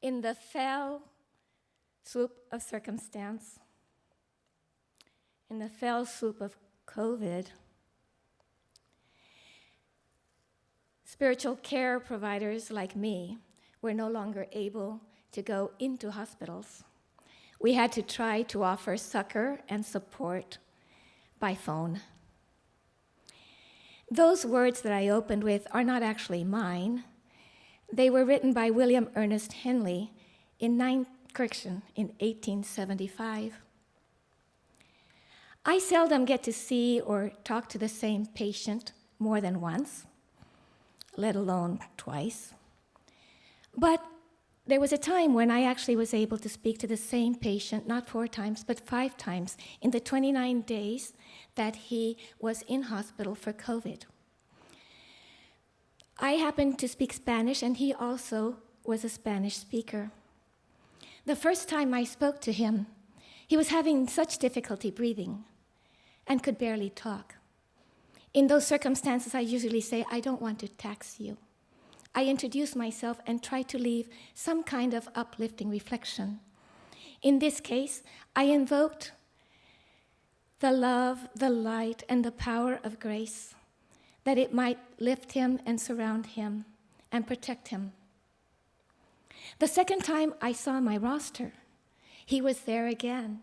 in the fell swoop of circumstance, in the fell swoop of COVID, spiritual care providers like me were no longer able to go into hospitals. We had to try to offer succor and support by phone. Those words that I opened with are not actually mine. They were written by William Ernest Henley in 1875. I seldom get to see or talk to the same patient more than once, let alone twice. But there was a time when I actually was able to speak to the same patient, not 4 times, but 5 times in the 29 days that he was in hospital for COVID. I happened to speak Spanish, and he also was a Spanish speaker. The first time I spoke to him, he was having such difficulty breathing and could barely talk. In those circumstances, I usually say, I don't want to tax you. I introduce myself and try to leave some kind of uplifting reflection. In this case, I invoked the love, the light, and the power of grace, that it might lift him and surround him and protect him. The second time I saw my roster, he was there again.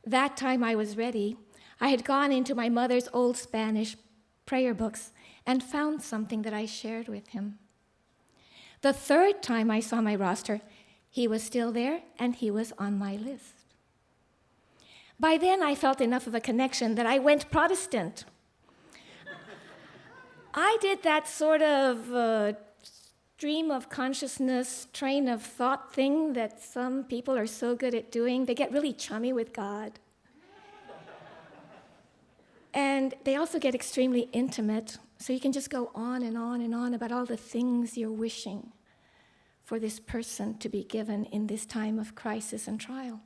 That time I was ready. I had gone into my mother's old Spanish prayer books and found something that I shared with him. The third time I saw my roster, he was still there and he was on my list. By then I felt enough of a connection that I went Protestant. I did that sort of stream of consciousness, train of thought thing that some people are so good at doing. They get really chummy with God. And they also get extremely intimate, so you can just go on and on and on about all the things you're wishing for this person to be given in this time of crisis and trial.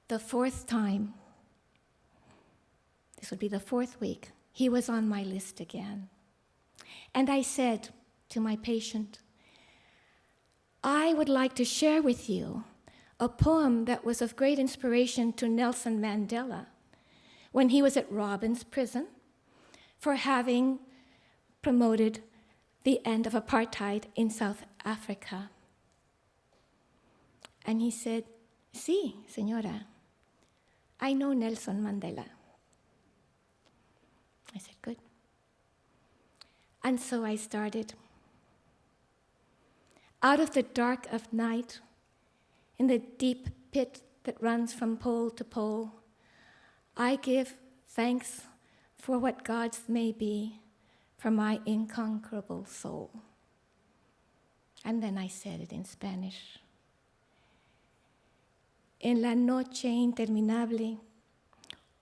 The 4th time, this would be the 4th week, he was on my list again. And I said to my patient, I would like to share with you a poem that was of great inspiration to Nelson Mandela when he was at Robins Prison for having promoted the end of apartheid in South Africa. And he said, Sí, señora, I know Nelson Mandela. I said, good. And so I started. Out of the dark of night, in the deep pit that runs from pole to pole, I give thanks for what God's may be for my inconquerable soul. And then I said it in Spanish. En la noche interminable,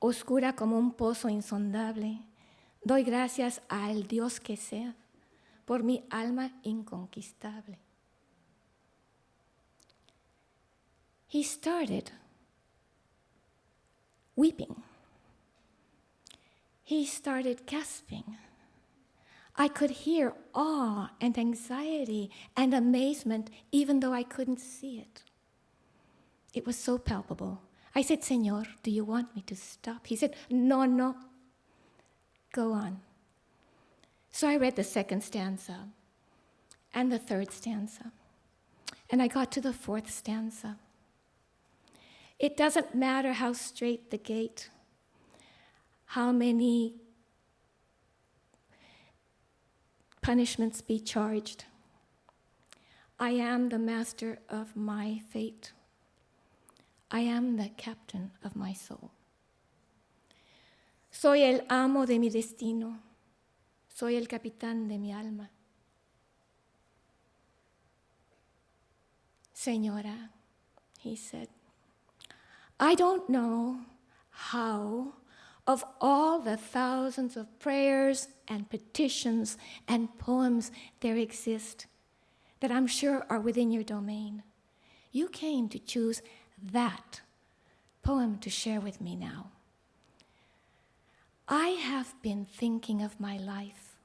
oscura como un pozo insondable, doy gracias al Dios que sea por mi alma inconquistable. He started weeping. He started gasping. I could hear awe and anxiety and amazement even though I couldn't see it. It was so palpable. I said, Señor, do you want me to stop? He said, no, go on. So I read the 2nd stanza and the 3rd stanza, and I got to the 4th stanza. It doesn't matter how straight the gate, how many punishments be charged. I am the master of my fate. I am the captain of my soul. Soy el amo de mi destino. Soy el capitán de mi alma. Señora, he said, I don't know how, of all the thousands of prayers and petitions and poems there exist that I'm sure are within your domain, you came to choose that poem to share with me now. I have been thinking of my life.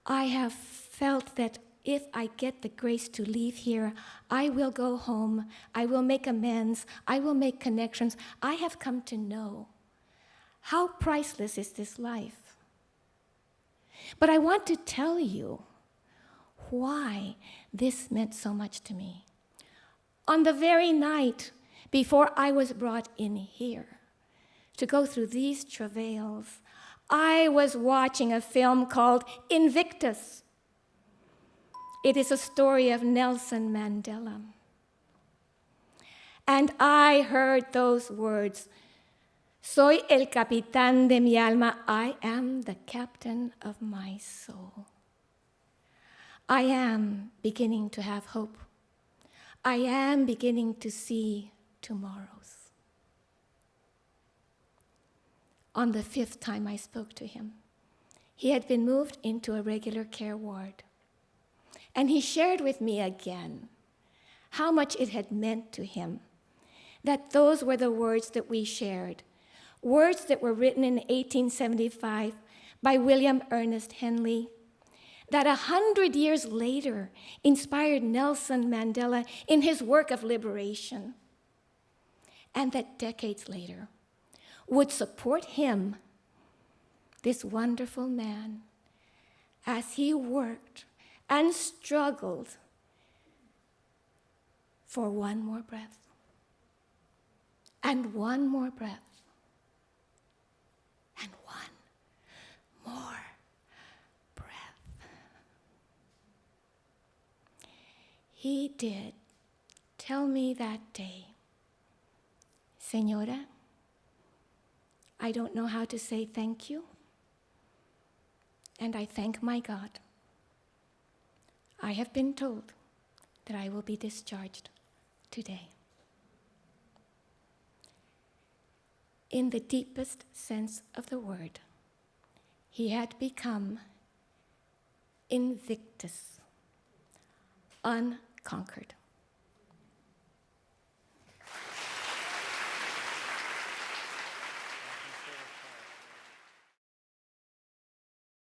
I have felt that if I get the grace to leave here, I will go home, I will make amends, I will make connections. I have come to know how priceless is this life. But I want to tell you why this meant so much to me. On the very night before I was brought in here to go through these travails, I was watching a film called Invictus. It is a story of Nelson Mandela. And I heard those words, "Soy el capitán de mi alma," I am the captain of my soul. I am beginning to have hope. I am beginning to see tomorrows. On the 5th time I spoke to him, he had been moved into a regular care ward. And he shared with me again how much it had meant to him that those were the words that we shared, words that were written in 1875 by William Ernest Henley, that 100 years later inspired Nelson Mandela in his work of liberation, and that decades later would support him, this wonderful man, as he worked and struggled for one more breath, and one more breath, and one more breath. He did tell me that day, "Señora, I don't know how to say thank you, and I thank my God. I have been told that I will be discharged today." In the deepest sense of the word, he had become Invictus, unconquered.